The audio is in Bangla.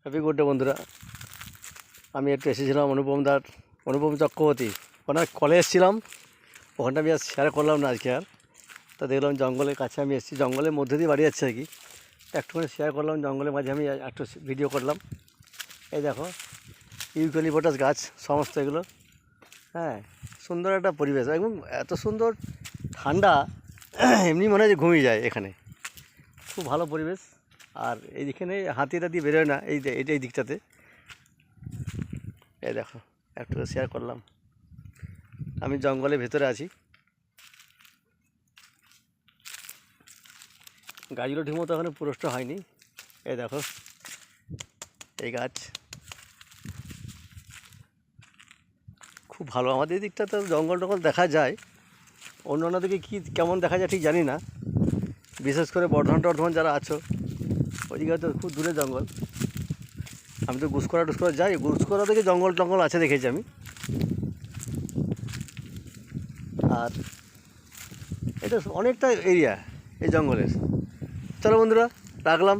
হ্যাপি গুড ডে বন্ধুরা। আমি একটু এসেছিলাম অনুপম চক্রবর্তী ওনার কলে এসেছিলাম। ওখানটা আমি আর শেয়ার করলাম না আজকে আর। তা দেখলাম জঙ্গলের কাছে আমি এসেছি, জঙ্গলের মধ্যে দিয়ে বাড়ি যাচ্ছে আর কি। একটুখানি শেয়ার করলাম, জঙ্গলের মাঝে আমি একটু ভিডিও করলাম। এই দেখো ইউক্যালিপটাস গাছ সমস্ত এগুলো। হ্যাঁ, সুন্দর একটা পরিবেশ, একদম এত সুন্দর ঠান্ডা, এমনি মনে হয় যে ঘুমিয়ে যায় এখানে। খুব ভালো পরিবেশ। আর এইখানে হাতিটা দিয়ে বেরোয় না, এই দিকটাতে। এই দেখো, একটু শেয়ার করলাম। আমি জঙ্গলের ভেতরে আছি। গাছগুলো ঠিকমতো এখানে পুরষ্ট হয়নি। এই দেখো এই গাছ খুব ভালো। আমাদের এই দিকটা তো জঙ্গল টঙ্গল দেখা যায়, অন্য দিকে কী কেমন দেখা যায় ঠিক জানি না। বিশেষ করে বর্ধমান যারা আছো, ওইদিকে তো খুব দূরে জঙ্গল। আমি তো গুসকরা যাই, গুসকরা থেকে জঙ্গল টঙ্গল আছে দেখেছি আমি। আর এটা অনেকটা এরিয়া এই জঙ্গলের। চলো বন্ধুরা, রাখলাম।